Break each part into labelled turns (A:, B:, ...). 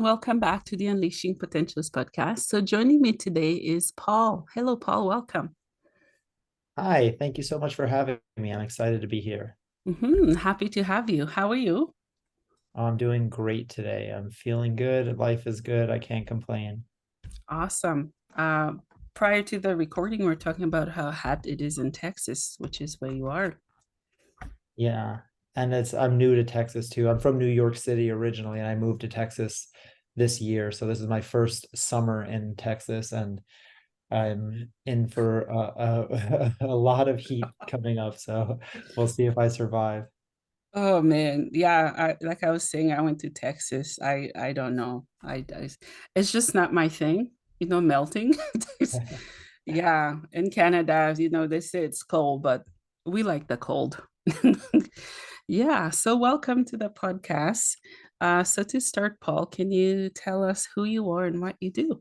A: Welcome back to the Unleashing Potentials podcast. So, joining me today is Paul. Hello, Paul. Welcome.
B: Hi, thank you so much for having me. I'm excited to be here.
A: Happy to have you. How are you?
B: I'm doing great today. I'm feeling good. Life is good. I can't complain.
A: Awesome. Prior to the recording, we are talking about how hot it is in Texas, which is where you are.
B: Yeah. And I'm new to Texas too. I'm from New York City originally, and I moved to Texas this year. So this is my first summer in Texas, and I'm in for a lot of heat coming up. So we'll see if I survive.
A: Oh man, yeah. Like I was saying, I went to Texas. I don't know. It's just not my thing. Melting. Yeah, in Canada, they say it's cold, but we like the cold. Yeah, so welcome to the podcast. So to start, Paul, can you tell us who you are and what you do?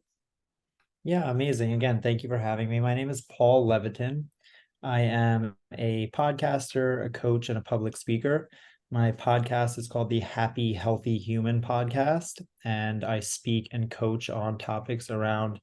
B: Yeah, amazing. Again, thank you for having me. My name is Paul Levitin. I am a podcaster, a coach, and a public speaker. My podcast is called the Happy Healthy Human Podcast, and I speak and coach on topics around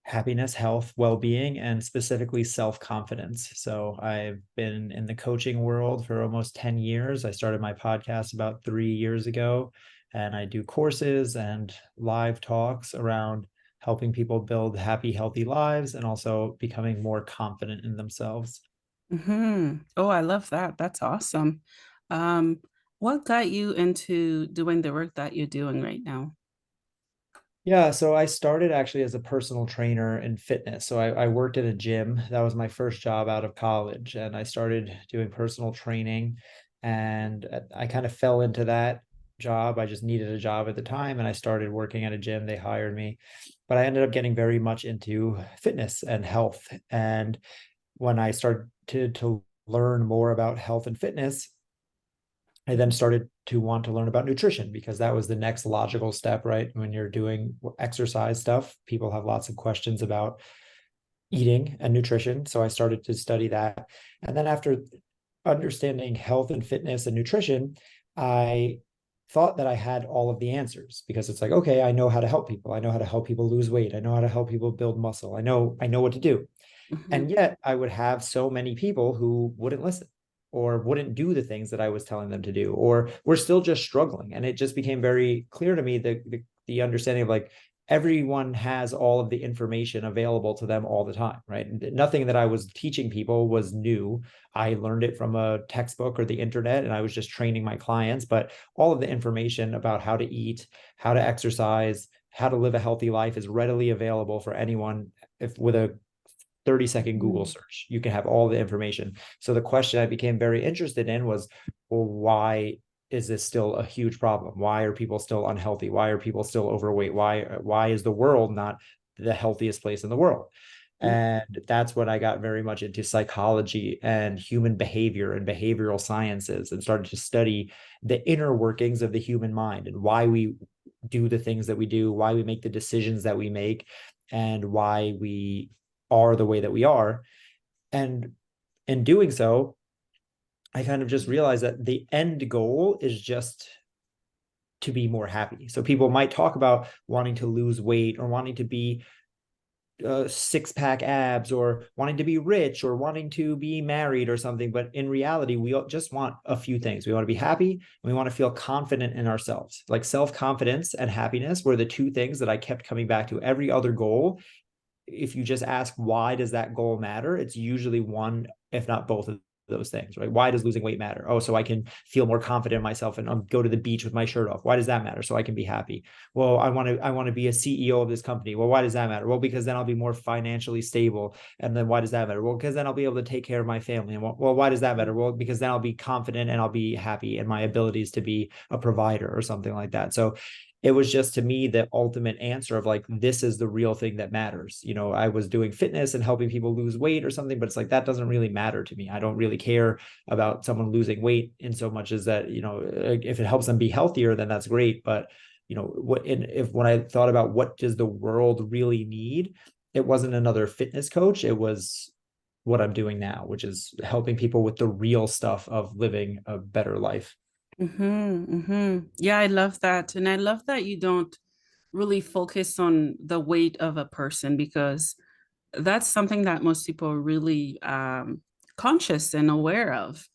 B: happiness, health, well-being, and specifically self-confidence. So I've been in the coaching world for almost 10 years. I started my podcast about 3 years ago, and I do courses and live talks around helping people build happy, healthy lives and also becoming more confident in themselves.
A: Oh, I love that. That's awesome. Um, what got you into doing the work that you're doing right now?
B: Yeah, so I started actually as a personal trainer in fitness. So I worked at a gym. That was my first job out of college. And I started doing personal training. And I kind of fell into that job. I just needed a job at the time. And I started working at a gym. They hired me. But I ended up getting very much into fitness and health. And when I started to learn more about health and fitness, I then started to want to learn about nutrition because that was the next logical step, right? When you're doing exercise stuff, people have lots of questions about eating and nutrition. So I started to study that. And then after understanding health and fitness and nutrition, I thought that I had all of the answers because it's like, okay, I know how to help people. I know how to help people lose weight. I know how to help people build muscle. I know what to do.
A: Mhm.
B: And yet I would have so many people who wouldn't listen or wouldn't do the things that I was telling them to do, or were still just struggling. And it just became very clear to me the understanding of like everyone has all of the information available to them all the time, right? Nothing that I was teaching people was new. I learned it from a textbook or the internet, and I was just training my clients. But all of the information about how to eat, how to exercise, how to live a healthy life is readily available for anyone if with a 30-second Google
A: Mhm.
B: search. You can have all the information. So the question I became very interested in was, well, why is this still a huge problem? Why are people still unhealthy? Why are people still overweight? Why is the world not the healthiest place in the world? And that's when I got very much into psychology and human behavior and behavioral sciences and started to study the inner workings of the human mind and why we do the things that we do, why we make the decisions that we make, and why we are the way that we are. And in doing so, I kind of just realized that the end goal is just to be more happy. So people might talk about wanting to lose weight or wanting to be six-pack abs or wanting to be rich or wanting to be married or something. But in reality, we just want a few things. We want to be happy and we want to feel confident in ourselves. Like self-confidence and happiness were the two things that I kept coming back to. Every other goal, if you just ask why does that goal matter, it's usually one, if not both of those things, right? Why does losing weight matter? Oh, so I can feel more confident in myself and I'll go to the beach with my shirt off. Why does that matter? So I can be happy. Well, I want to be a CEO of this company. Well, why does that matter? Well, because then I'll be more financially stable. And then why does that matter? Well, because then I'll be able to take care of my family. And well, why does that matter? Well, because then I'll be confident and I'll be happy in my abilities to be a provider or something like that. So it was just to me the ultimate answer of like, this is the real thing that matters. I was doing fitness and helping people lose weight or something, but it's like that doesn't really matter to me. I don't really care about someone losing weight in so much as that, if it helps them be healthier, then that's great. But when I thought about what does the world really need, it wasn't another fitness coach. It was what I'm doing now, which is helping people with the real stuff of living a better life.
A: Yeah, I love that. And I love that you don't really focus on the weight of a person, because that's something that most people are really conscious and aware of.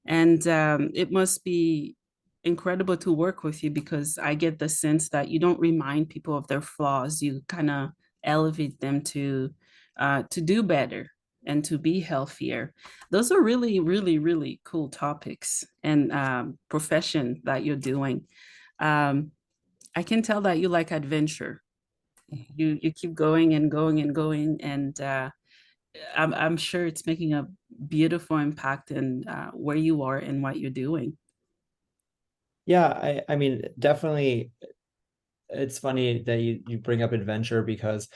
A: And it must be incredible to work with you, because I get the sense that you don't remind people of their flaws. You kind of elevate them to do better and to be healthier. Those are really, really, really cool topics and profession that you're doing. Um, I can tell that you like adventure. You keep going and going and going, and I'm sure it's making a beautiful impact in where you are and what you're doing.
B: Yeah, I mean, definitely it's funny that you bring up adventure because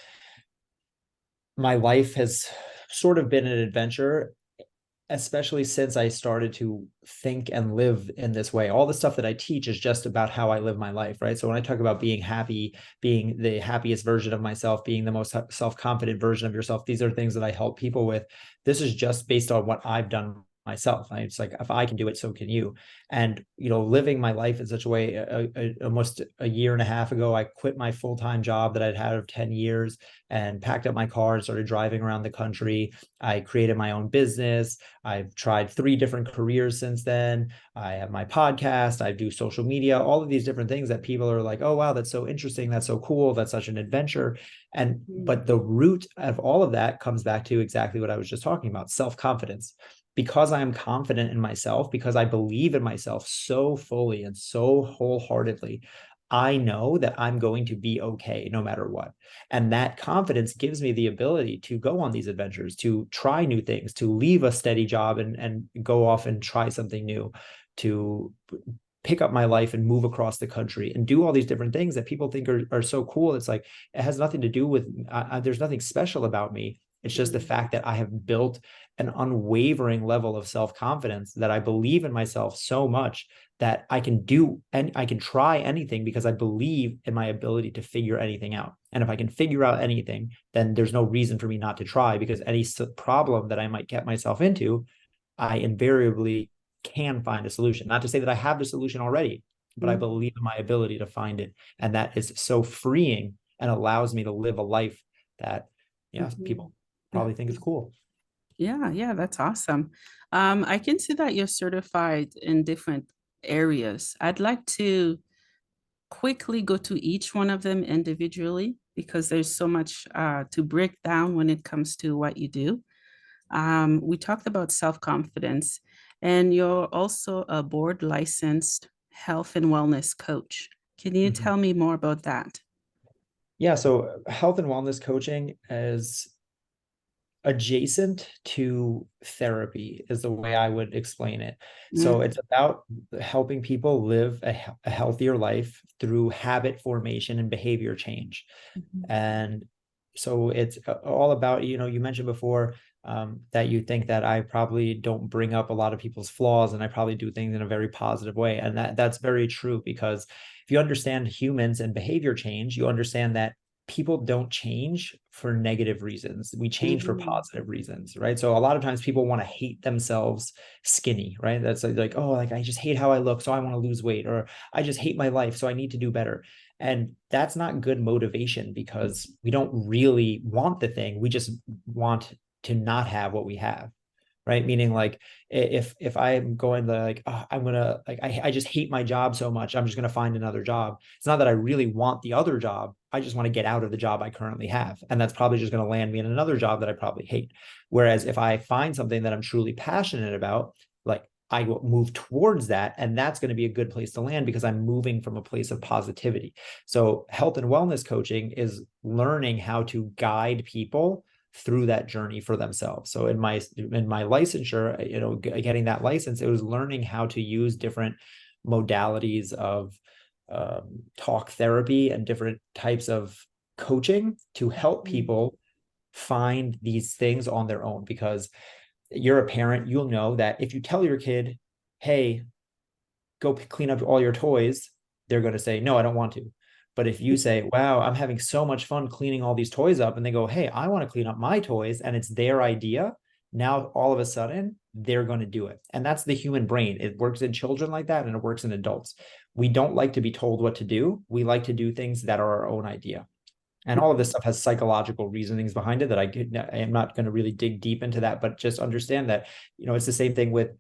B: my life has sort of been an adventure, especially since I started to think and live in this way. All the stuff that I teach is just about how I live my life, right? So when I talk about being happy, being the happiest version of myself, being the most self-confident version of yourself, these are things that I help people with. This is just based on what I've done myself. It's like, if I can do it, so can you. And living my life in such a way, almost a year and a half ago, I quit my full-time job that I'd had of 10 years and packed up my car and started driving around the country. I created my own business. I've tried 3 different careers since then. I have my podcast. I do social media, all of these different things that people are like, oh, wow, that's so interesting. That's so cool. That's such an adventure. But the root of all of that comes back to exactly what I was just talking about, self-confidence. Because I am confident in myself, because I believe in myself so fully and so wholeheartedly, I know that I'm going to be okay no matter what. And that confidence gives me the ability to go on these adventures, to try new things, to leave a steady job and go off and try something new, to pick up my life and move across the country and do all these different things that people think are so cool. It's like, it has nothing to do with, there's nothing special about me. It's just the fact that I have built an unwavering level of self-confidence, that I believe in myself so much that I can do and I can try anything because I believe in my ability to figure anything out. And if I can figure out anything, then there's no reason for me not to try, because any problem that I might get myself into, I invariably can find a solution. Not to say that I have the solution already, but I
A: Mhm.
B: believe in my ability to find it. And that is so freeing and allows me to live a life that, yeah,
A: Mhm.
B: people probably think is cool.
A: Yeah, yeah, that's awesome. I can see that you're certified in different areas. I'd like to quickly go to each one of them individually, because there's so much to break down when it comes to what you do. We talked about self-confidence, and you're also a board licensed health and wellness coach. Can you
B: Mhm.
A: tell me more about that?
B: Yeah, so health and wellness coaching is adjacent to therapy is the way I would explain it. So
A: Mm-hmm.
B: it's about helping people live a healthier life through habit formation and behavior change. And so it's all about, you mentioned before that you think that I probably don't bring up a lot of people's flaws, and I probably do things in a very positive way. And that's very true, because if you understand humans and behavior change, you understand that people don't change for negative reasons. We change for
A: Mm-hmm.
B: positive reasons, right? So a lot of times people want to hate themselves skinny, right? That's like, oh, like I just hate how I look, so I want to lose weight, or I just hate my life, so I need to do better. And that's not good motivation, because we don't really want the thing. We just want to not have what we have, right? Meaning, like, if I'm going to, like, oh, I'm gonna, like, I just hate my job so much, I'm just gonna find another job. It's not that I really want the other job. I just want to get out of the job I currently have. And that's probably just going to land me in another job that I probably hate. Whereas if I find something that I'm truly passionate about, like, I will move towards that. And that's going to be a good place to land, because I'm moving from a place of positivity. So health and wellness coaching is learning how to guide people through that journey for themselves. So in my licensure, getting that license, it was learning how to use different modalities of talk therapy and different types of coaching to help people find these things on their own. Because you're a parent, you'll know that if you tell your kid, hey, go clean up all your toys, they're going to say, no, I don't want to. But if you say, wow, I'm having so much fun cleaning all these toys up, and they go, hey, I want to clean up my toys, and it's their idea, Now, all of a sudden, they're going to do it. And that's the human brain. It works in children like that, and it works in adults. We don't like to be told what to do. We like to do things that are our own idea. And all of this stuff has psychological reasonings behind it that I am not going to really dig deep into that, but just understand that, it's the same thing with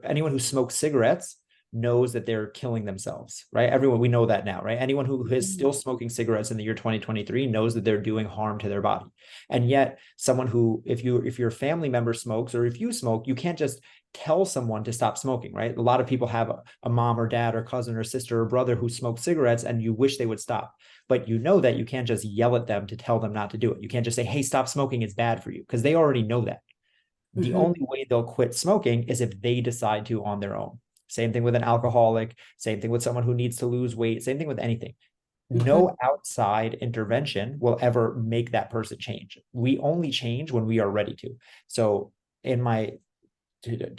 B: anyone who smokes cigarettes knows that they're killing themselves, right? Everyone, we know that now, right? Anyone who is still smoking cigarettes in the year 2023 knows that they're doing harm to their body. And yet someone who, if your family member smokes, or if you smoke, you can't just tell someone to stop smoking, right? A lot of people have a mom or dad or cousin or sister or brother who smokes cigarettes, and you wish they would stop. But you know that you can't just yell at them to tell them not to do it. You can't just say, hey, stop smoking, it's bad for you, because they already know that. The only way they'll quit smoking is if they decide to on their own. Same thing with an alcoholic, same thing with someone who needs to lose weight, same thing with anything. No outside intervention will ever make that person change. We only change when we are ready to. So to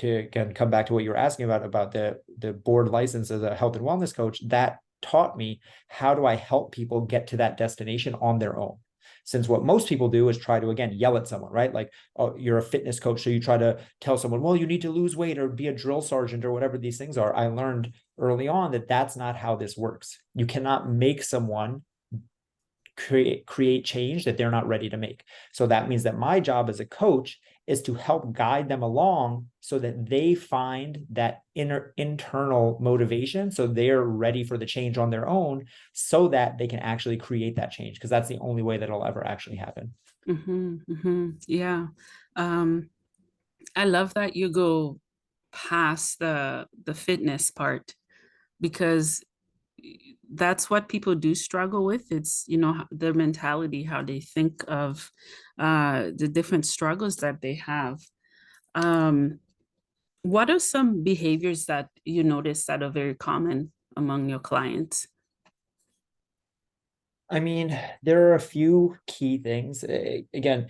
B: again come back to what you were asking about the board license as a health and wellness coach, that taught me, how do I help people get to that destination on their own? Since what most people do is try to, again, yell at someone, right? Like, oh, you're a fitness coach, so you try to tell someone, well, you need to lose weight or be a drill sergeant or whatever these things are. I learned early on that that's not how this works. You cannot make someone create change that they're not ready to make. So that means that my job as a coach is to help guide them along so that they find that internal motivation, so they're ready for the change on their own, so that they can actually create that change, because that's the only way that it'll ever actually happen.
A: Yeah. I love that you go past the fitness part, because that's what people do struggle with. It's, their mentality, how they think of the different struggles that they have. Um, what are some behaviors that you notice that are very common among your clients?
B: I mean, there are a few key things. Again,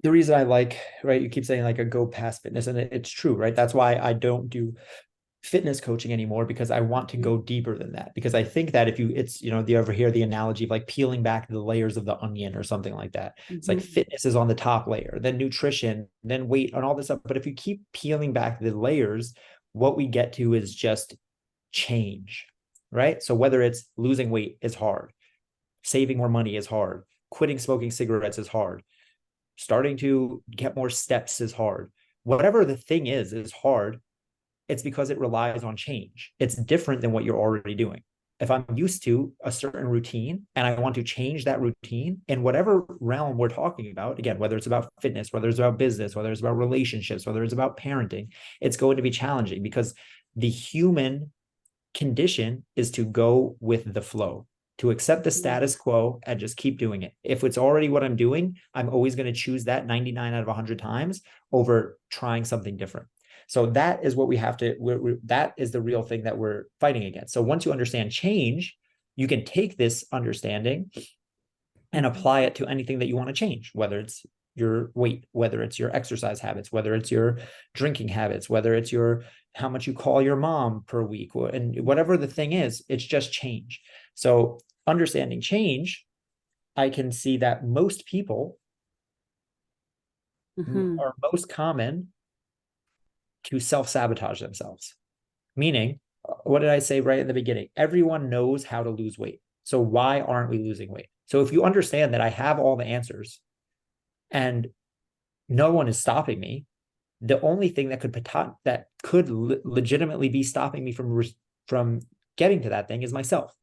B: the reason I like, right, you keep saying like a go past fitness, and it's true, right? That's why I don't do fitness coaching anymore, because I want to go deeper than that. Because I think that if you, it's, do you ever hear the analogy of like peeling back the layers of the onion or something like that? It's like fitness is on the top layer, then nutrition, then weight, and all this stuff. But if you keep peeling back the layers, what we get to is just change, right? So whether it's losing weight is hard, saving more money is hard, quitting smoking cigarettes is hard, starting to get more steps is hard. Whatever the thing is hard. It's because it relies on change. It's different than what you're already doing. If I'm used to a certain routine and I want to change that routine in whatever realm we're talking about, again, whether it's about fitness, whether it's about business, whether it's about relationships, whether it's about parenting, it's going to be challenging, because the human condition is to go with the flow, to accept the status quo and just keep doing it. If it's already what I'm doing, I'm always going to choose that 99 out of 100 times over trying something different. So that is what we have to, that is the real thing that we're fighting against. So once you understand change, you can take this understanding and apply it to anything that you want to change, whether it's your weight, whether it's your exercise habits, whether it's your drinking habits, whether it's your how much you call your mom per week, and whatever the thing is, it's just change. So understanding change, I can see that most people are most common to self-sabotage themselves. Meaning, what did I say right in the beginning? Everyone knows how to lose weight. So why aren't we losing weight? So if you understand that I have all the answers and no one is stopping me, the only thing that could legitimately be stopping me from getting to that thing is myself.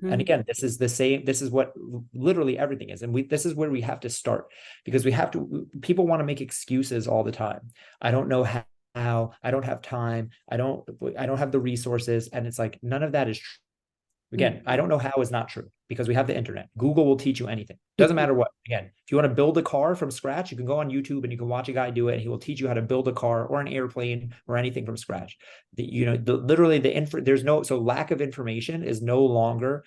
B: And again, this is the same. This is what literally everything is, and this is where we have to start, because people want to make excuses all the time. I don't know how. I don't have time. I don't have the resources, and it's like none of that is true. Again, I don't know how is not true, because we have the internet. Google will teach you anything. Doesn't matter what. Again, if you want to build a car from scratch, you can go on YouTube and you can watch a guy do it, and he will teach you how to build a car or an airplane or anything from scratch. Literally there's no, so lack of information is no longer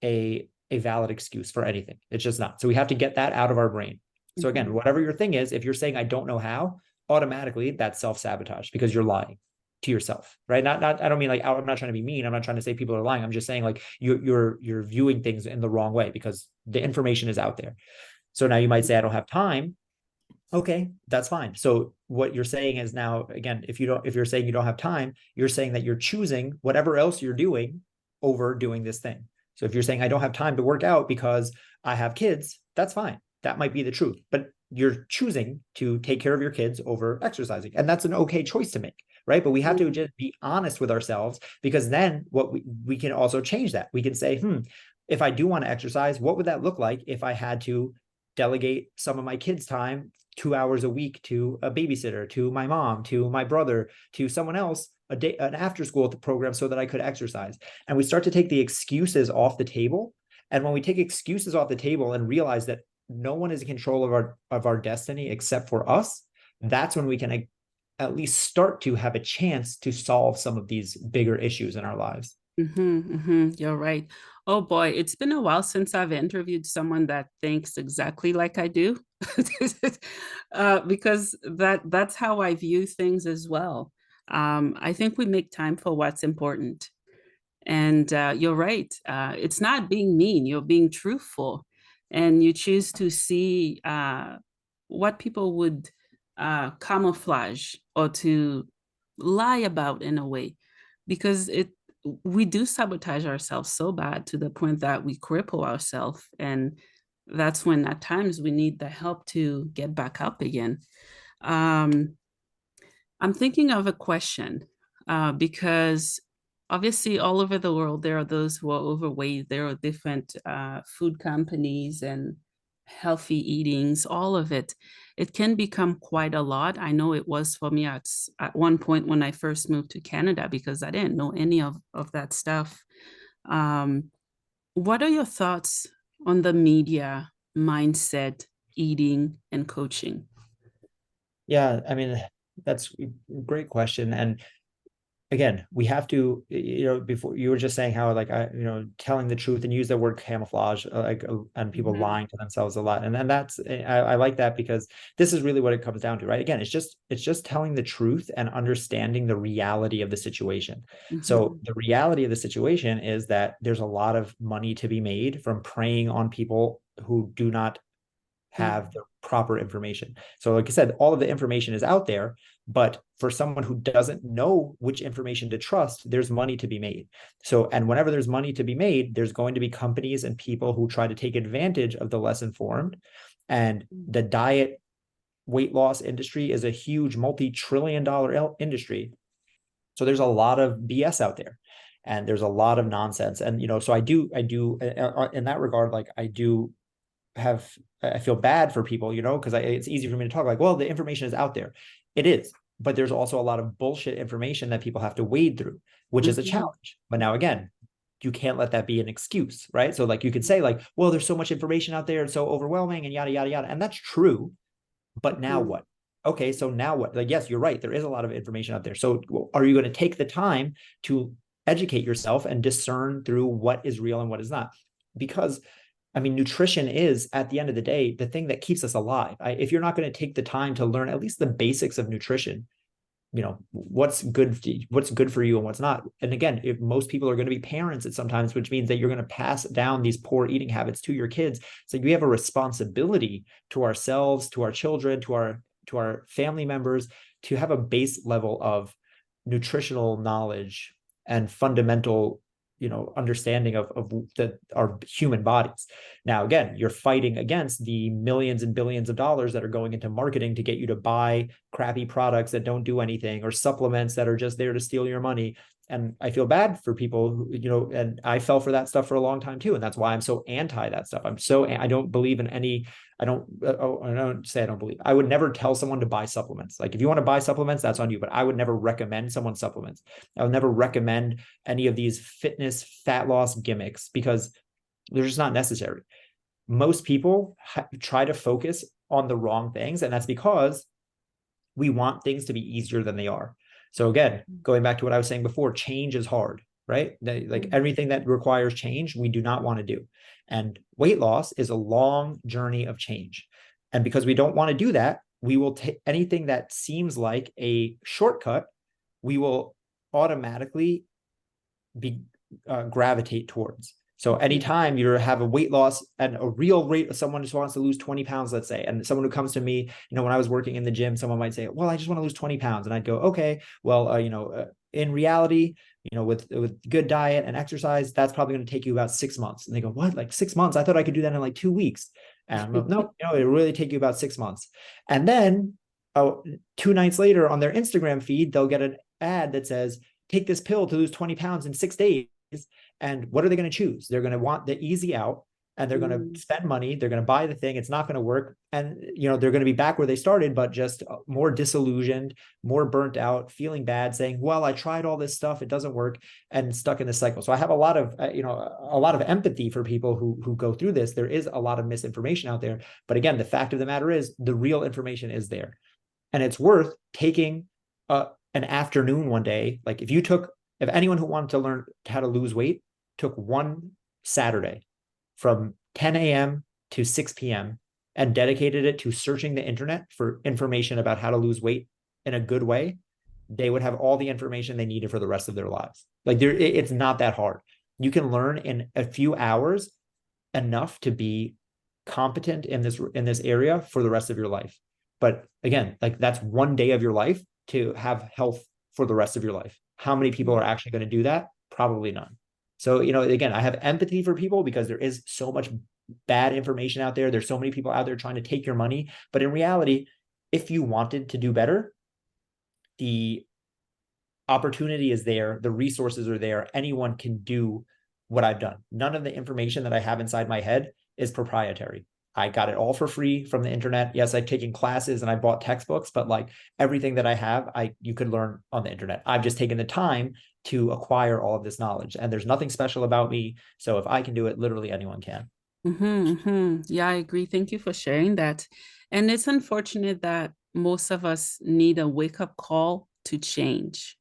B: a valid excuse for anything. It's just not. So we have to get that out of our brain. So again, whatever your thing is, if you're saying I don't know how, automatically that's self-sabotage, because you're lying to yourself, right? Not I don't mean like, I'm not trying to be mean. I'm not trying to say people are lying. I'm just saying like you're viewing things in the wrong way, because the information is out there. So now you might say I don't have time. Okay, that's fine. So what you're saying is now, again, if you're saying you don't have time, you're saying that you're choosing whatever else you're doing over doing this thing. So if you're saying I don't have time to work out because I have kids, that's fine. That might be the truth, but you're choosing to take care of your kids over exercising. And that's an okay choice to make, right? But we have to
A: Mm.
B: just be honest with ourselves, because then what we can also change that. We can say, if I do want to exercise, what would that look like if I had to delegate some of my kids' time 2 hours a week to a babysitter, to my mom, to my brother, to someone else, a day, an after school program, so that I could exercise. And we start to take the excuses off the table. And when we take excuses off the table and realize that no one is in control of our destiny except for us, that's when we can at least start to have a chance to solve some of these bigger issues in our lives.
A: You're right. Oh boy, it's been a while since I've interviewed someone that thinks exactly like I do. Because that's how I view things as well. I think we make time for what's important. And you're right. It's not being mean, you're being truthful. And you choose to see what people would camouflage or to lie about in a way, because we do sabotage ourselves so bad to the point that we cripple ourselves. And that's when at times we need the help to get back up again. Um, I'm thinking of a question because obviously all over the world there are those who are overweight. There are different food companies and healthy eatings, all of it. It can become quite a lot. I know it was for me at one point when I first moved to Canada, because I didn't know any of that stuff. Um, what are your thoughts on the media mindset, eating, and coaching?
B: Yeah, I mean, that's a great question. And again, we have to, before you were just saying how like telling the truth, and use the word camouflage, and people
A: Mhm.
B: lying to themselves a lot. And that's I like that, because this is really what it comes down to, right? Again, it's just telling the truth and understanding the reality of the situation. So
A: Mhm.
B: the reality of the situation is that there's a lot of money to be made from preying on people who do not have
A: Mhm.
B: the proper information. So, like I said, all of the information is out there, but for someone who doesn't know which information to trust, there's money to be made. So, and whenever there's money to be made, there's going to be companies and people who try to take advantage of the less informed. And the diet weight loss industry is a huge multi-trillion-dollar industry. So there's a lot of BS out there, and there's a lot of nonsense. And so I do in that regard, like I feel bad for people, because it's easy for me to talk like, well, the information is out there. It is, but there's also a lot of bullshit information that people have to wade through, which is a
A: Mhm.
B: challenge. But now again, you can't let that be an excuse, right? So like you could say like, well, there's so much information out there, it's so overwhelming and yada yada yada, and that's true. But now
A: Mhm.
B: what? Okay, so now what? Like, yes, you're right. There is a lot of information out there. So are you going to take the time to educate yourself and discern through what is real and what is not? Because I mean, nutrition is, at the end of the day, the thing that keeps us alive. If you're not going to take the time to learn at least the basics of nutrition, what's good for you and what's not. And again, if most people are going to be parents at sometimes, which means that you're going to pass down these poor eating habits to your kids. So we have a responsibility to ourselves, to our children, to our family members, to have a base level of nutritional knowledge and fundamental understanding of our human bodies. Now again, you're fighting against the millions and billions of dollars that are going into marketing to get you to buy crappy products that don't do anything, or supplements that are just there to steal your money. And I feel bad for people who, and I fell for that stuff for a long time too. And that's why I'm so anti that stuff. I don't believe in any, I don't say I don't believe. I would never tell someone to buy supplements. Like if you want to buy supplements, that's on you. But I would never recommend someone supplements. I would never recommend any of these fitness fat loss gimmicks, because they're just not necessary. Most people try to focus on the wrong things, and that's because we want things to be easier than they are. So again, going back to what I was saying before, change is hard, right? Like everything that requires change, we do not want to do. And weight loss is a long journey of change. And because we don't want to do that, we will take anything that seems like a shortcut, we will automatically be gravitate towards. So anytime you have a weight loss and a real rate, someone just wants to lose 20 pounds, let's say, and someone who comes to me, when I was working in the gym, someone might say, well, I just want to lose 20 pounds. And I'd go, okay, well, in reality, with good diet and exercise, that's probably going to take you about 6 months. And they go, what, like 6 months? I thought I could do that in like 2 weeks. And I'm like, no, it'll really take you about 6 months. And then 2 nights later on their Instagram feed, they'll get an ad that says, take this pill to lose 20 pounds in 6 days. And what are they going to choose? They're going to want the easy out, and they're going to spend money. They're going to buy the thing. It's not going to work. And, they're going to be back where they started, but just more disillusioned, more burnt out, feeling bad, saying, well, I tried all this stuff. It doesn't work, and stuck in this cycle. So I have a lot of empathy for people who go through this. There is a lot of misinformation out there. But again, the fact of the matter is the real information is there. And it's worth taking an afternoon one day. Like if anyone who wanted to learn how to lose weight took one Saturday from 10 a.m. to 6 p.m. and dedicated it to searching the internet for information about how to lose weight in a good way, they would have all the information they needed for the rest of their lives. Like it's not that hard. You can learn in a few hours enough to be competent in this area for the rest of your life. But again, like that's one day of your life to have health for the rest of your life. How many people are actually going to do that? Probably none. So, again, I have empathy for people because there is so much bad information out there. There's so many people out there trying to take your money. But in reality, if you wanted to do better, the opportunity is there. The resources are there. Anyone can do what I've done. None of the information that I have inside my head is proprietary. I got it all for free from the internet. Yes, I've taken classes and I bought textbooks, but like everything that I have, you could learn on the internet. I've just taken the time to acquire all of this knowledge, and there's nothing special about me. So if I can do it, literally anyone can.
A: Yeah, I agree. Thank you for sharing that. And it's unfortunate that most of us need a wake-up call to change,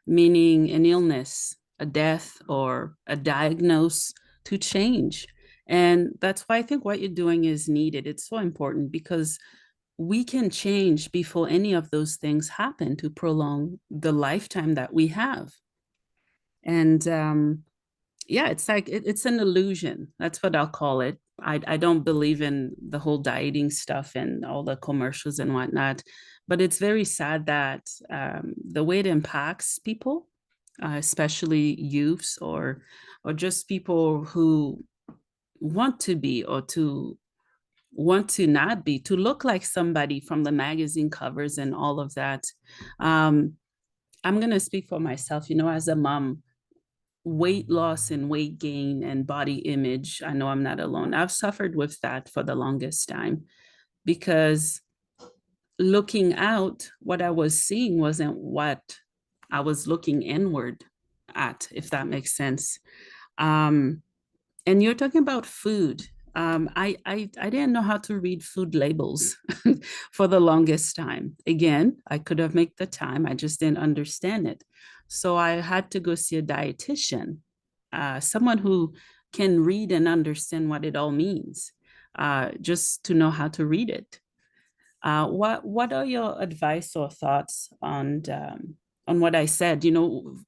A: meaning an illness, a death, or a diagnose to change. And that's why I think what you're doing is needed. It's so important because we can change before any of those things happen to prolong the lifetime that we have. And yeah, it's like it's an illusion. That's what I'll call it. I don't believe in the whole dieting stuff and all the commercials and whatnot, but it's very sad that the way it impacts people, especially youths or just people who want to be or to want to not be, to look like somebody from the magazine covers and all of that. Um, I'm gonna speak for myself. As a mom, weight loss and weight gain and body image, I know I'm not alone. I've suffered with that for the longest time because looking out, what I was seeing wasn't what I was looking inward at, if that makes sense. Um, and you're talking about food. I didn't know how to read food labels for the longest time. Again, I could have made the time, I just didn't understand it. So I had to go see a dietitian, someone who can read and understand what it all means, just to know how to read it. What are your advice or thoughts on what I said?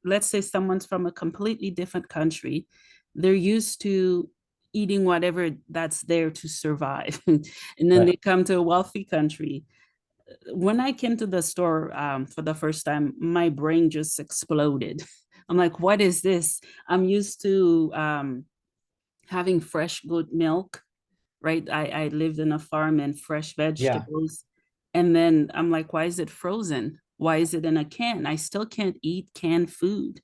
A: Let's say someone's from a completely different country. They're used to eating whatever that's there to survive. And then they come to a wealthy country. When I came to the store for the first time, my brain just exploded. I'm like, what is this? I'm used to having fresh goat milk, right? I lived in a farm and fresh
B: Yeah.
A: vegetables. And then I'm like, why is it frozen? Why is it in a can? I still can't eat canned food.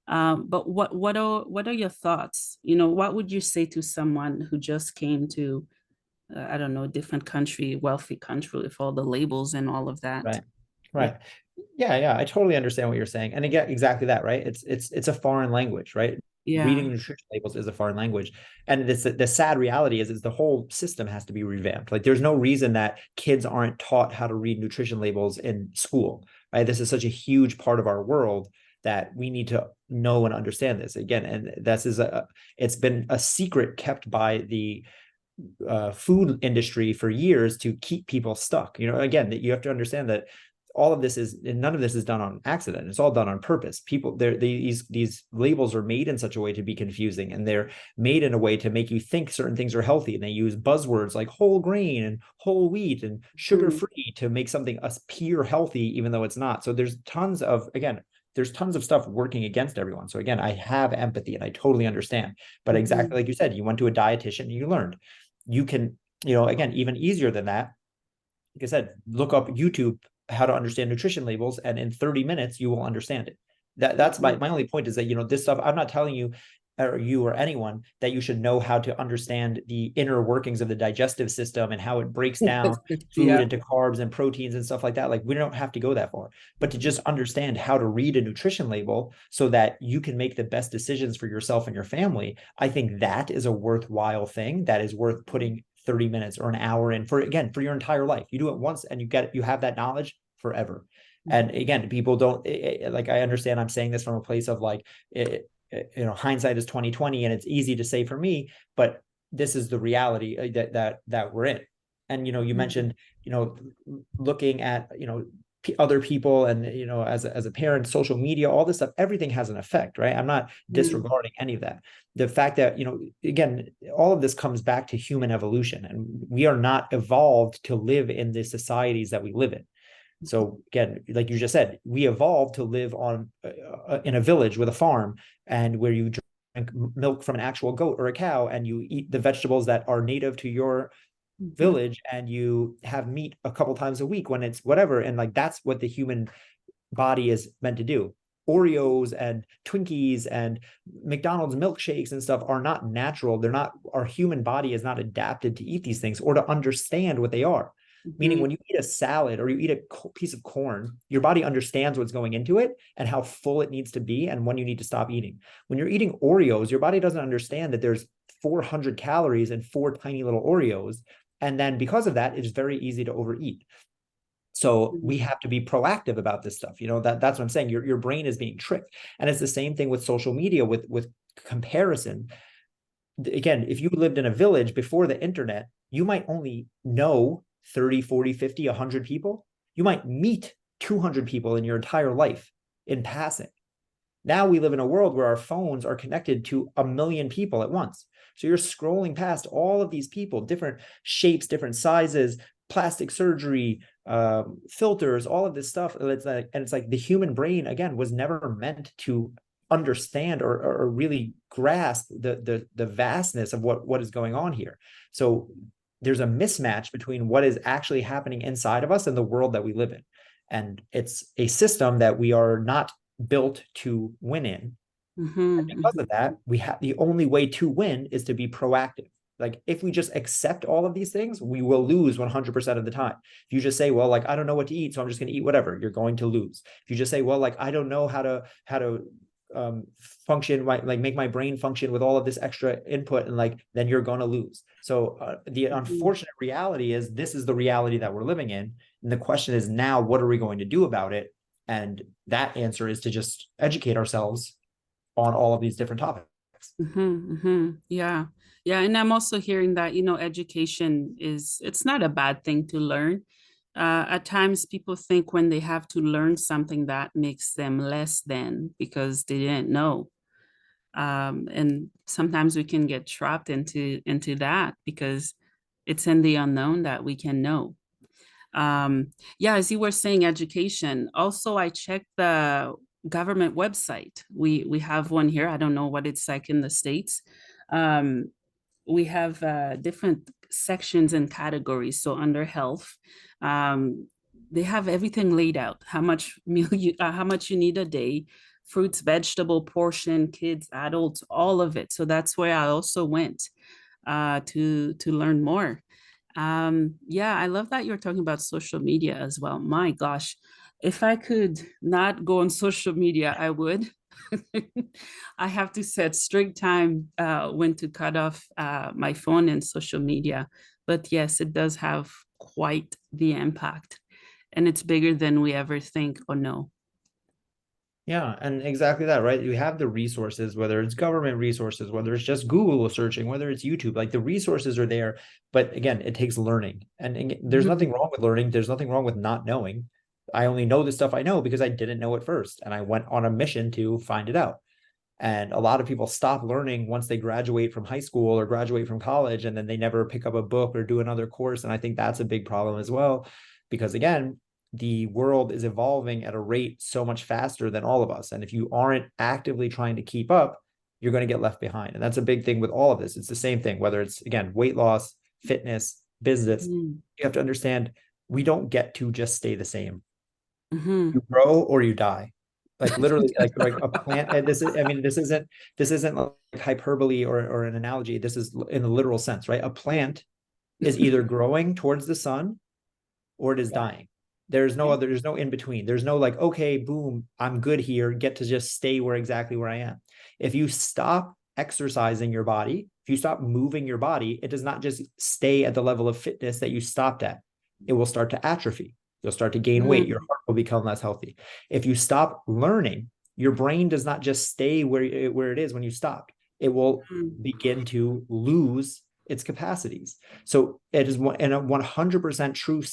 A: But what are your thoughts? What would you say to someone who just came to, I don't know, a different country, wealthy country with all the labels and all of that?
B: Right. Right. Yeah. I totally understand what you're saying. And again, exactly that, right? It's a foreign language, right?
A: Yeah.
B: Reading nutrition labels is a foreign language. And the sad reality is the whole system has to be revamped. Like there's no reason that kids aren't taught how to read nutrition labels in school, right? This is such a huge part of our world that we need to know and understand this again. And it's been a secret kept by the food industry for years to keep people stuck. Again, that you have to understand that all of this is, and none of this is done on accident. It's all done on purpose. People, these labels are made in such a way to be confusing, and they're made in a way to make you think certain things are healthy. And they use buzzwords like whole grain and whole wheat and sugar free to make something appear healthy, even though it's not. So there's tons of, again, there's tons of stuff working against everyone. So again, I have empathy and I totally understand. But exactly like you said, you went to a dietitian and you learned. You can, again, even easier than that, like I said, look up YouTube how to understand nutrition labels, and in 30 minutes you will understand it. That's my only point is that, this stuff, I'm not telling you or you or anyone that you should know how to understand the inner workings of the digestive system and how it breaks down food
A: Yeah.
B: into carbs and proteins and stuff like that. Like, we don't have to go that far, but to just understand how to read a nutrition label so that you can make the best decisions for yourself and your family, I think that is a worthwhile thing that is worth putting 30 minutes or an hour in for, again, for your entire life. You do it once and you have that knowledge forever. And again, people don't like, I understand I'm saying this from a place of like, hindsight is 2020 and it's easy to say for me, but this is the reality that we're in. And, you mentioned, looking at, other people and, as a parent, social media, all this stuff, everything has an effect, right? I'm not disregarding any of that. The fact that, again, all of this comes back to human evolution, and we are not evolved to live in the societies that we live in. So again, like you just said, we evolved to live on in a village with a farm, and where you drink milk from an actual goat or a cow, and you eat the vegetables that are native to your village, and you have meat a couple times a week when it's whatever. And like, that's what the human body is meant to do. Oreos and Twinkies and McDonald's milkshakes and stuff are not natural. They're not, our human body is not adapted to eat these things or to understand what they are. Meaning, when you eat a salad or you eat a piece of corn, your body understands what's going into it and how full it needs to be and when you need to stop eating. When you're eating Oreos, your body doesn't understand that there's 400 calories in 4 tiny little Oreos. And then because of that, it's very easy to overeat. So we have to be proactive about this stuff. That's what I'm saying. Your brain is being tricked. And it's the same thing with social media, with comparison. Again, if you lived in a village before the internet, you might only know 30, 40, 50, 100 people. You might meet 200 people in your entire life in passing. Now we live in a world where our phones are connected to 1 million people at once. So you're scrolling past all of these people, different shapes, different sizes, plastic surgery, filters, all of this stuff. And it's like the human brain, again, was never meant to understand or really grasp the vastness of what is going on here. So there's a mismatch between what is actually happening inside of us and the world that we live in. And it's a system that we are not built to win in. And because of that, we have, the only way to win is to be proactive. Like, if we just accept all of these things, we will lose 100% of the time. If you just say, well, like, I don't know what to eat, so I'm just going to eat whatever, you're going to lose. If you just say, well, like, I don't know how to function, like make my brain function with all of this extra input, and like, then you're going to lose. So the unfortunate reality is, this is the reality that we're living in. And the question is now, what are we going to do about it? And that answer is to just educate ourselves on all of these different topics.
A: Yeah. Yeah. And I'm also hearing that, education it's not a bad thing to learn. At times people think when they have to learn something, that makes them less than because they didn't know. And sometimes we can get trapped into that because it's in the unknown that we can know. Yeah, as you were saying, education. Also, I checked the government website. We have one here. I don't know what it's like in the States. Um, we have different sections and categories. So under health, they have everything laid out. How much you need a day, fruits, vegetable portion, kids, adults, all of it. So that's where I also went to learn more. Yeah, I love that you're talking about social media as well. My gosh, if I could not go on social media, I would. I have to set strict time when to cut off my phone and social media. But yes, it does have quite the impact, and it's bigger than we ever think or know.
B: Yeah, and exactly that, right? You have the resources, whether it's government resources, whether it's just Google searching, whether it's YouTube, like the resources are there. But again, it takes learning. And there's nothing wrong with learning. There's nothing wrong with not knowing. I only know the stuff I know because I didn't know it first. And I went on a mission to find it out. And a lot of people stop learning once they graduate from high school or graduate from college, and then they never pick up a book or do another course. And I think that's a big problem as well, because again, the world is evolving at a rate so much faster than all of us. And if you aren't actively trying to keep up, you're going to get left behind. And that's a big thing with all of this. It's the same thing, whether it's, again, weight loss, fitness, business.
A: Mm-hmm.
B: You have to understand we don't get to just stay the same.
A: Mm-hmm.
B: You grow or you die. Like literally, like a plant. And this is, I mean, this isn't like hyperbole or an analogy. This is in the literal sense, right? A plant is either growing towards the sun or it is dying. There's no other, there's no in between. There's no like, okay, boom, I'm good here, get to just stay exactly where I am. If you stop exercising your body, if you stop moving your body, it does not just stay at the level of fitness that you stopped at. It will start to atrophy. You'll start to gain weight. Your heart will become less healthy. If you stop learning, your brain does not just stay where it is when you stopped. It will begin to lose its capacities. So it is a 100% true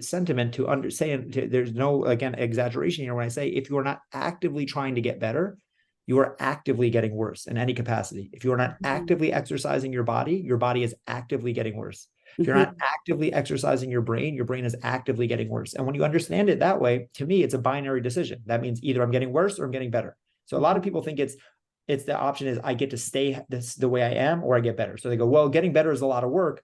B: sentiment to understand. There's no, again, exaggeration here when I say if you are not actively trying to get better, you are actively getting worse in any capacity. If you are not actively exercising your body is actively getting worse. If you're not actively exercising your brain is actively getting worse. And when you understand it that way, to me, it's a binary decision. That means either I'm getting worse or I'm getting better. So a lot of people think it's the option is I get to stay the way I am or I get better. So they go, well, getting better is a lot of work.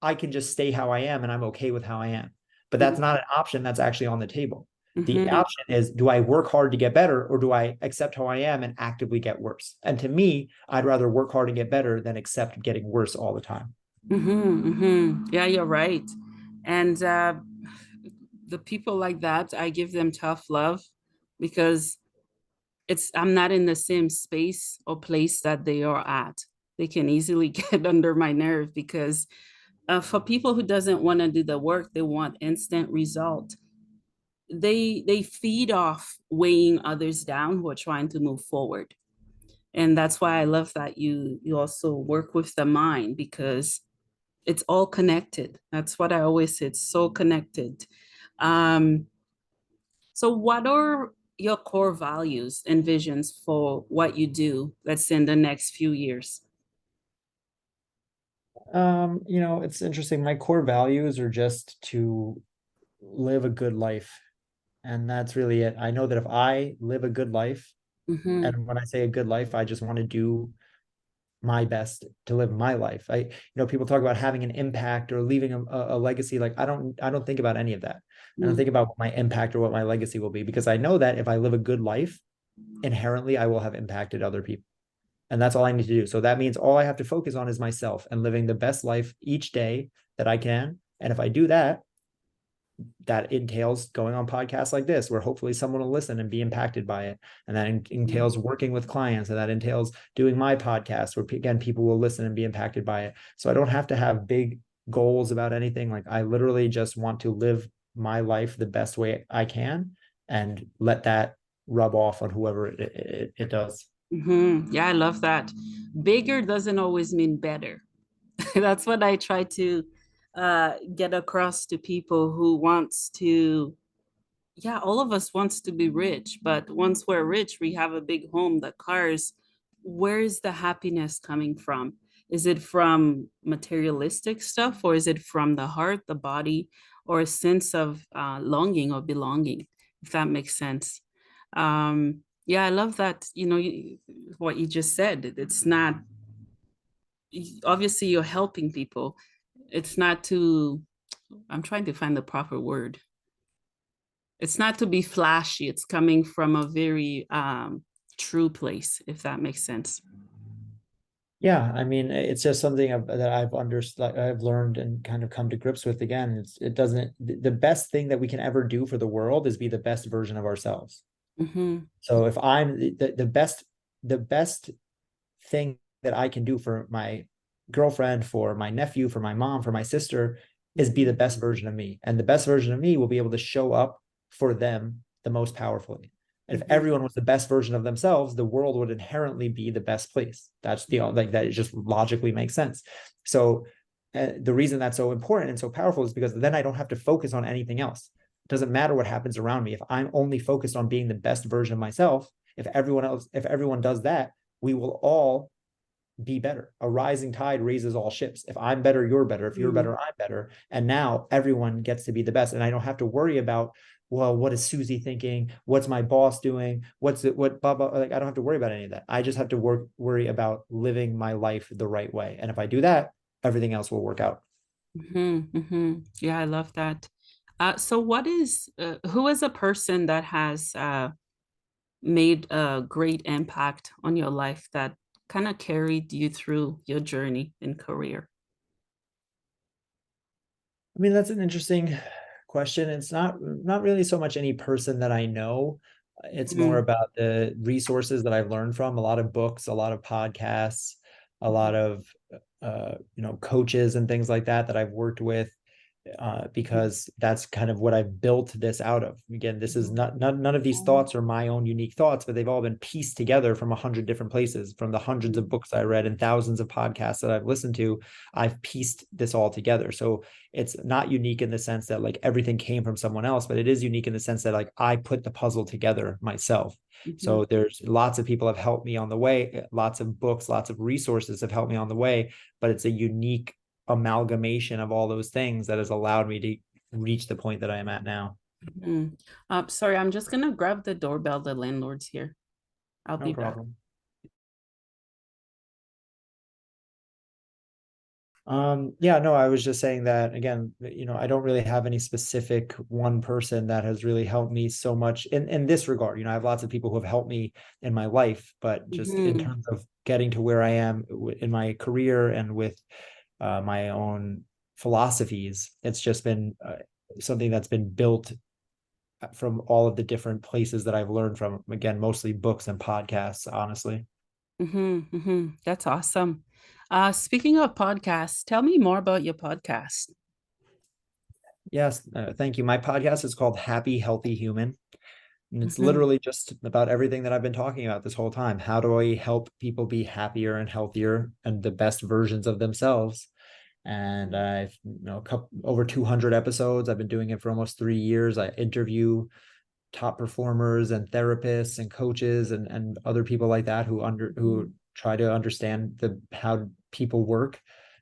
B: I can just stay how I am and I'm okay with how I am. But that's not an option that's actually on the table. The option is, do I work hard to get better or do I accept how I am and actively get worse? And to me, I'd rather work hard and get better than accept getting worse all the time.
A: Yeah, you're right. And the people like that, I give them tough love because I'm not in the same space or place that they are at. They can easily get under my nerve because for people who doesn't want to do the work, they want instant result. They feed off weighing others down who are trying to move forward. And that's why I love that you also work with the mind because it's all connected. That's what I always say. It's so connected. Um, so what are your core values and visions for what you do, let's say in the next few years?
B: It's interesting. My core values are just to live a good life. And that's really it. I know that if I live a good life,
A: Mm-hmm.
B: and when I say a good life, I just want to do my best to live my life. People talk about having an impact or leaving a legacy. Like I don't think about any of that. I don't think about what my impact or what my legacy will be, because I know that if I live a good life, inherently I will have impacted other people. And that's all I need to do. So that means all I have to focus on is myself and living the best life each day that I can. And if I do that, that entails going on podcasts like this, where hopefully someone will listen and be impacted by it. And that entails working with clients. And that entails doing my podcast where, again, people will listen and be impacted by it. So I don't have to have big goals about anything. Like I literally just want to live my life the best way I can and let that rub off on whoever it does.
A: Yeah, I love that. Bigger doesn't always mean better. That's what I try to get across to people who wants to, yeah, all of us wants to be rich, but once we're rich, we have a big home, the cars. Where is the happiness coming from? Is it from materialistic stuff, or is it from the heart, the body, or a sense of longing or belonging, if that makes sense? Yeah, I love that, what you just said. It's not, obviously, you're helping people. It's not to, I'm trying to find the proper word. It's not to be flashy. It's coming from a very true place, if that makes sense.
B: Yeah, I mean, it's just something that I've understood, I've learned and kind of come to grips with. Again, it doesn't, the best thing that we can ever do for the world is be the best version of ourselves. So if I'm the best thing that I can do for my girlfriend, for my nephew, for my mom, for my sister, is be the best version of me. And the best version of me will be able to show up for them the most powerfully. And if everyone was the best version of themselves, the world would inherently be the best place. That's like that. It just logically makes sense. So the reason that's so important and so powerful is because then I don't have to focus on anything else. It doesn't matter what happens around me. If I'm only focused on being the best version of myself, if everyone does that, we will all be better. A rising tide raises all ships. If I'm better, you're better. If you're
A: Mm-hmm.
B: better, I'm better. And now everyone gets to be the best. And I don't have to worry about, well, what is Susie thinking? What's my boss doing? What's it, what, blah, blah. Like, I don't have to worry about any of that. I just have to worry about living my life the right way. And if I do that, everything else will work out.
A: Yeah, I love that. So who is a person that has made a great impact on your life that kind of carried you through your journey in career?
B: I mean, that's an interesting question. It's not really so much any person that I know. It's more
A: Mhm,
B: about the resources that I've learned from, a lot of books, a lot of podcasts, a lot
A: mhm,
B: of coaches and things like that that I've worked with, because that's kind of what I've built this out of. Again, this is
A: mhm,
B: none of these thoughts are my own unique thoughts, but they've all been pieced together from 100 different places, from the hundreds of
A: mhm,
B: books I read and thousands of podcasts that I've listened to. I've pieced this all together. So it's not unique in the sense that like everything came from someone else, but it is unique in the sense that like I put the puzzle together myself.
A: mhm,
B: So there's lots of people have helped me on the way, lots of books, lots of resources have helped me on the way, but it's a unique amalgamation of all those things that has allowed me to reach the point that I am at now.
A: mhm. Sorry, I'm just gonna grab the doorbell. The landlord's here. I'll
B: No
A: be back.
B: problem. Yeah, no, I was just saying that again, I don't really have any specific one person that has really helped me so much in this regard. I have lots of people who have helped me in my life, but just in
A: Mhm,
B: terms of getting to where I am in my career and with my own philosophies, it's just been something that's been built from all of the different places that I've learned from, again, mostly books and podcasts, honestly.
A: That's awesome. Speaking of podcasts, tell me more about your podcast.
B: Yes, thank you. My podcast is called Happy Healthy Human. And it's
A: Mhm,
B: literally just about everything that I've been talking about this whole time. How do I help people be happier and healthier and the best versions of themselves? And I've, over 200 episodes. I've been doing it for almost 3 years. I interview top performers and therapists and coaches and other people like that who
A: mhm.
B: try to understand how people work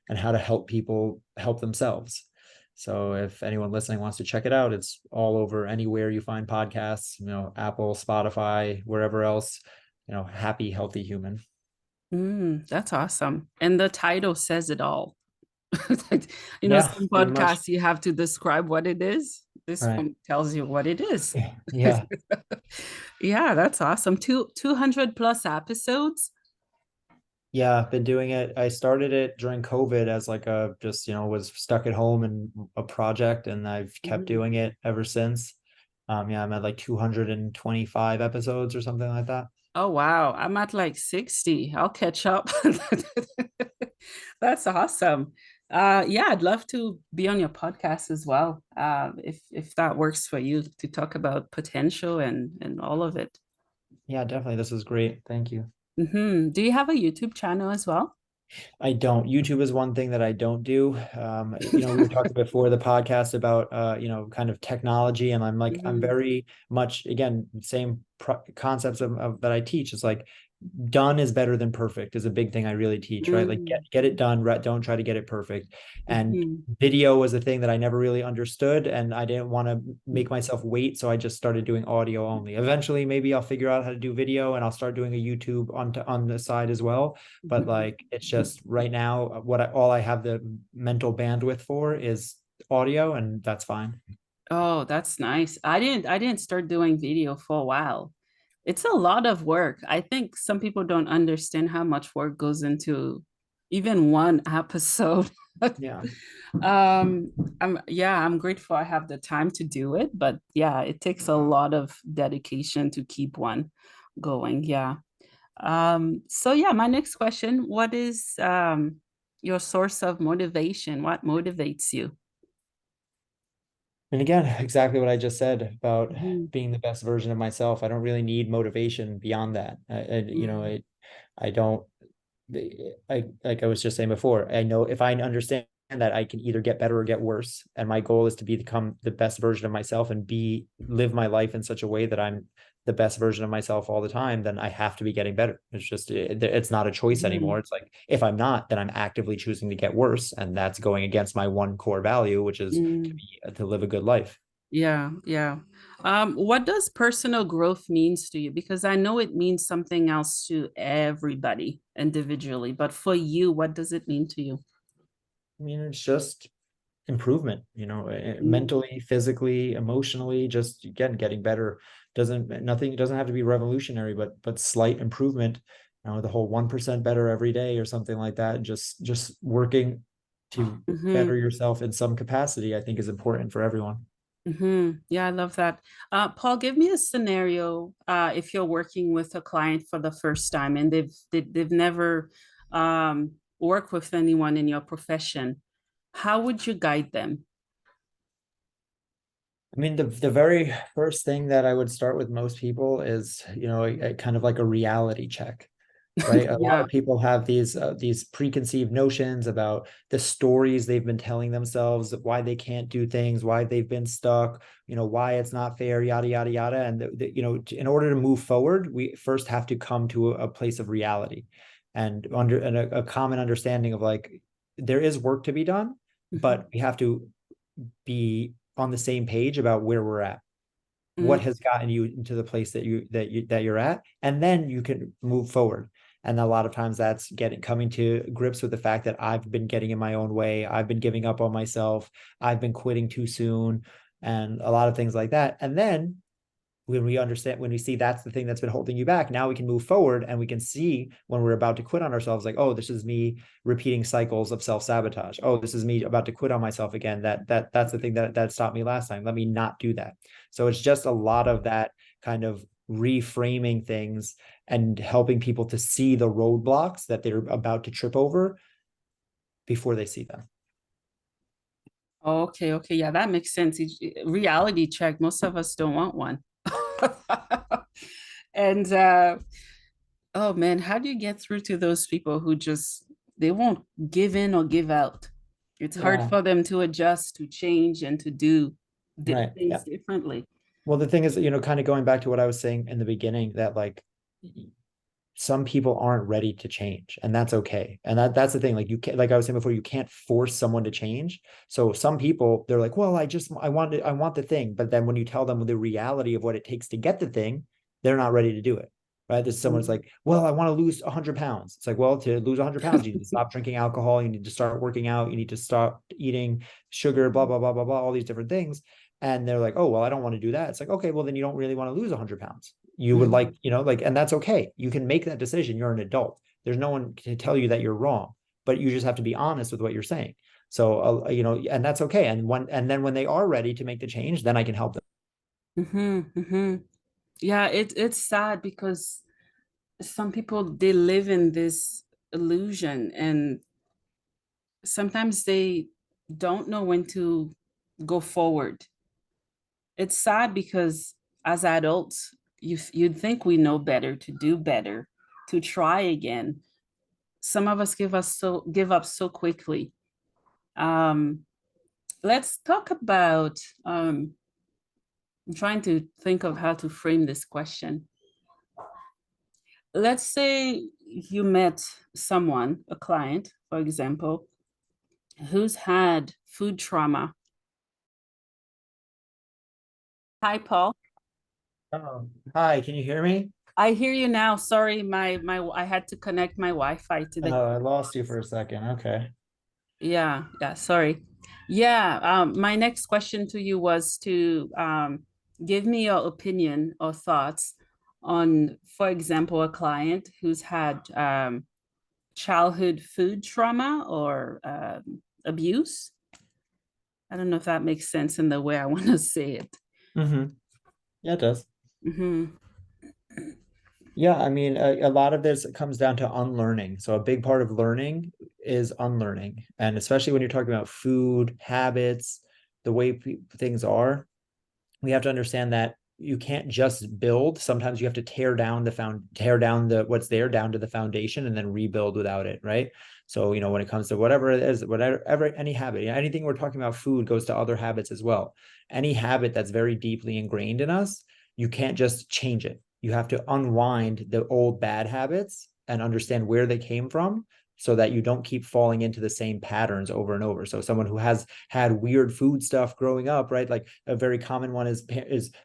B: and how to help people help themselves. So if anyone listening wants to check it out, it's all over anywhere you find podcasts, Apple, Spotify, wherever else, Happy Healthy Human.
A: That's awesome. And the title says it all.
B: Yeah,
A: Some
B: pretty much.
A: podcasts you have to describe what it is. This
B: Right.
A: one tells you what it is.
B: Yeah.
A: Yeah, that's awesome. 200 plus episodes.
B: Yeah, I've been doing it. I started it during COVID as like just, was stuck at home and a project, and I've kept
A: Mhm.
B: doing it ever since. Yeah, I'm at like 225 episodes or something like that.
A: Oh, wow. I'm at like 60. I'll catch up. That's awesome. Yeah, I'd love to be on your podcast as well. If that works for you to talk about potential and all of it.
B: Yeah, definitely. This is great. Thank you.
A: Do you have a YouTube channel as well?
B: I don't. YouTube is one thing that I don't do. We were talking before the podcast about kind of technology, and I'm
A: Mhm,
B: very much, again, same concepts of that I teach. It's like done is better than perfect is a big thing I really teach, right? Like
A: mm,
B: get it done, right? Don't try to get it perfect. And
A: mhm,
B: video was a thing that I never really understood, and I didn't want to
A: mhm,
B: make myself wait, so I just started doing audio only. Eventually, maybe I'll figure out how to do video, and I'll start doing a YouTube on the side as well. But
A: mhm.
B: like it's just right now, all I have the mental bandwidth for is audio, and that's fine.
A: Oh, that's nice. I didn't start doing video for a while. It's a lot of work. I think some people don't understand how much work goes into even one episode.
B: Yeah.
A: Um, I'm grateful I have the time to do it, but yeah, it takes a lot of dedication to keep one going. Yeah. So yeah, my next question, what is your source of motivation? What motivates you?
B: And again, exactly what I just said about
A: Mhm,
B: being the best version of myself. I don't really need motivation beyond that. I don't, like I was just saying before, I know if I understand that I can either get better or get worse. And my goal is to become the best version of myself and live my life in such a way that I'm the best version of myself all the time, then I have to be getting better. It's just, it's not a choice
A: Mhm.
B: anymore. It's like, if I'm not, then I'm actively choosing to get worse. And that's going against my one core value, which is
A: Mm.
B: to live a good life.
A: Yeah, yeah. What does personal growth means to you? Because I know it means something else to everybody individually, but for you, what does it mean to you?
B: I mean, it's just improvement,
A: Mm.
B: mentally, physically, emotionally, just again, getting better. Nothing doesn't have to be revolutionary, but slight improvement. The whole 1% better every day or something like that. Just working to better
A: Hmm.
B: yourself in some capacity, I think is important for everyone.
A: Hmm. Yeah, I love that. Paul, give me a scenario if you're working with a client for the first time and they've never worked with anyone in your profession. How would you guide them?
B: I mean, the very first thing that I would start with most people is, a kind of like a reality check, right? A lot
A: Yeah.
B: of people have these preconceived notions about the stories they've been telling themselves, why they can't do things, why they've been stuck, why it's not fair, yada yada yada. And in order to move forward, we first have to come to a place of reality, and a common understanding of like there is work to be done,
A: Mhm.
B: but we have to be on the same page about where we're at, what
A: Mm.
B: has gotten you into the place that you're at, and then you can move forward. And a lot of times that's coming to grips with the fact that I've been getting in my own way, I've been giving up on myself, I've been quitting too soon, and a lot of things like that. And then when we see that's the thing that's been holding you back, now we can move forward and we can see when we're about to quit on ourselves, like, oh, this is me repeating cycles of self-sabotage. Oh, this is me about to quit on myself again. That's the thing that stopped me last time. Let me not do that. So it's just a lot of that kind of reframing things and helping people to see the roadblocks that they're about to trip over before they see them.
A: Okay, okay. Yeah, that makes sense. Reality check. Most of us don't want one. And oh man, how do you get through to those people who just they won't give in or give out? It's hard
B: Yeah.
A: for them to adjust, to change, and to do
B: Right. Yeah.
A: things differently.
B: Well, the thing is, kind of going back to what I was saying in the beginning, that like some people aren't ready to change, and that's okay. And that's the thing, like you can't, like I was saying before, you can't force someone to change. So some people, they're like, well, I want the thing, but then when you tell them the reality of what it takes to get the thing, they're not ready to do it. Right? There's someone's
A: Mm.
B: like, well, I want to lose 100 pounds. It's like, well, to lose 100 pounds, you need to stop drinking alcohol, you need to start working out, you need to stop eating sugar, blah blah blah blah blah, all these different things. And they're like, oh, well, I don't want to do that. It's like, okay, well, then you don't really want to lose 100 pounds. You would like,
A: Mhm.
B: like, and that's okay. You can make that decision. You're an adult. There's no one to tell you that you're wrong, but you just have to be honest with what you're saying. So, and that's okay. And then when they are ready to make the change, then I can help them.
A: Mhm. Mhm. Yeah, it's sad because some people they live in this illusion and sometimes they don't know when to go forward. It's sad because as adults, you'd think we know better to do better, to try again. Some of us give up so quickly. Um, let's talk about I'm trying to think of how to frame this question. Let's say you met someone, a client, for example, who's had food trauma. Hi, Paul.
B: Oh, hi, can you hear me?
A: I hear you now. Sorry, my I had to connect my Wi-Fi to the
B: Oh, I lost you for a second. Okay.
A: yeah, yeah, sorry. Yeah, my next question to you was to give me your opinion or thoughts on, for example, a client who's had childhood food trauma or abuse. I don't know if that makes sense in the way I want to say it.
B: Mm-hmm. Yeah, it does.
A: Hmm.
B: Yeah, I mean, a lot of this comes down to unlearning. So a big part of learning is unlearning. And especially when you're talking about food, habits, the way things are, we have to understand that you can't just build. Sometimes you have to tear down the what's there down to the foundation and then rebuild without it, right? So, when it comes to whatever it is, whatever, any habit, anything we're talking about, food goes to other habits as well. Any habit that's very deeply ingrained in us, you can't just change it. You have to unwind the old bad habits and understand where they came from so that you don't keep falling into the same patterns over and over. So someone who has had weird food stuff growing up, right? Like a very common one is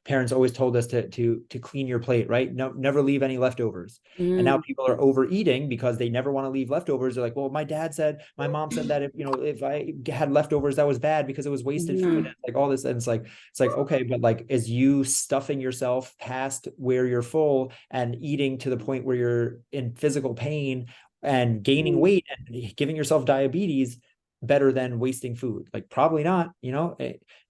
B: parents always told us to clean your plate, right? No, never leave any leftovers. And now
A: Mm,
B: people are overeating because they never want to leave leftovers. They're like, well, my mom said that if I had leftovers, that was bad because it was wasted food.
A: mhm,
B: And like all this, and it's like, okay, but like, is you stuffing yourself past where you're full and eating to the point where you're in physical pain and gaining
A: mhm,
B: weight and giving yourself diabetes better than wasting food? Like, probably not,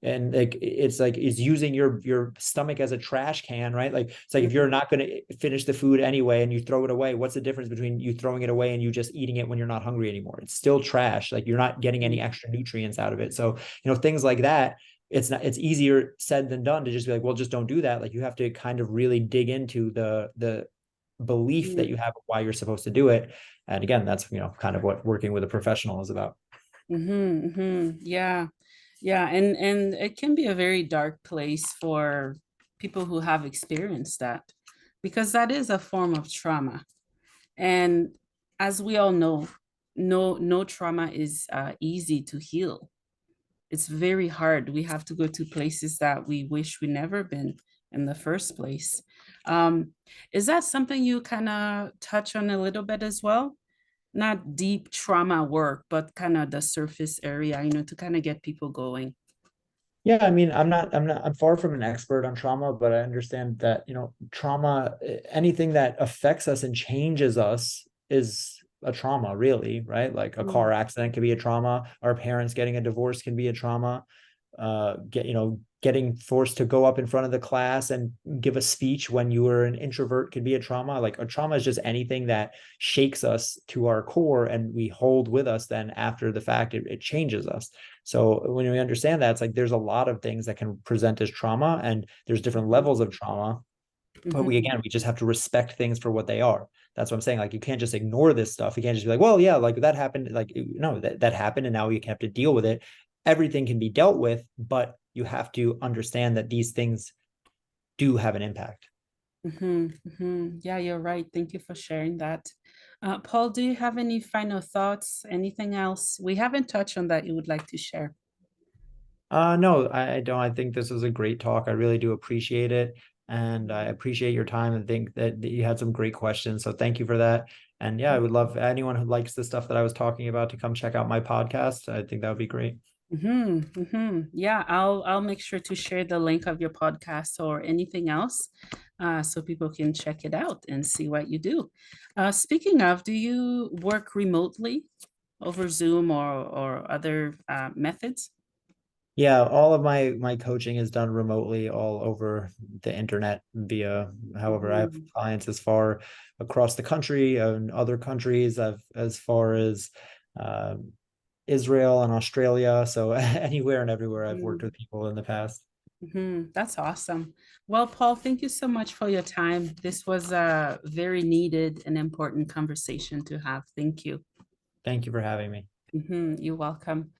B: and like, it's like, is using your stomach as a trash can, right? Like, it's like, if you're not going to finish the food anyway and you throw it away, what's the difference between you throwing it away and you just eating it when you're not hungry anymore? It's still trash. Like, you're not getting any
A: mhm,
B: extra nutrients out of it. So, things like that, it's easier said than done to just be like, well, just don't do that. Like, you have to kind of really dig into the belief that
A: mhm,
B: you have of why you're supposed to do it. And again, that's kind of what working with a professional is about.
A: mhm, mhm. Yeah. Yeah, and it can be a very dark place for people who have experienced that, because that is a form of trauma. And as we all know, no trauma is easy to heal. It's very hard. We have to go to places that we wish we never been in the first place. Um, is that something you kind of touch on a little bit as well? Not deep trauma work, but kind of the surface area, to kind of get people going.
B: Yeah, I mean, I'm far from an expert on trauma, but I understand that, trauma, anything that affects us and changes us is a trauma, really, right? Like a car
A: Mm,
B: accident can be a trauma. Our parents getting a divorce can be a trauma. Getting forced to go up in front of the class and give a speech when you were an introvert could be a trauma. Like, a trauma is just anything that shakes us to our core and we hold with us. Then after the fact, it changes us. So when we understand that, it's like there's a lot of things that can present as trauma, and there's different levels of trauma. But we,
A: mhm,
B: again, we just have to respect things for what they are. That's what I'm saying. Like, you can't just ignore this stuff. You can't just be like, well, yeah, like that happened. Like, no, that happened, and now you have to deal with it. Everything can be dealt with, but you have to understand that these things do have an impact.
A: mhm, mhm. Yeah, you're right. Thank you for sharing that. Paul, do you have any final thoughts? Anything else we haven't touched on that you would like to share?
B: No, I don't. I think this was a great talk. I really do appreciate it. And I appreciate your time and think that you had some great questions. So thank you for that. And yeah, I would love anyone who likes the stuff that I was talking about to come check out my podcast. I think that would be great.
A: Yeah, I'll make sure to share the link of your podcast or anything else, so people can check it out and see what you do. Speaking of, do you work remotely over Zoom or other methods?
B: Yeah, all of my coaching is done remotely all over the internet via, however, I have
A: Mhm,
B: clients as far across the country and other countries. I've as far as um, Israel and Australia. So anywhere and everywhere I've worked
A: mhm,
B: with people in the past.
A: That's awesome. Well, Paul, thank you so much for your time. This was a very needed and important conversation to have. Thank you.
B: Thank you for having me.
A: You're welcome.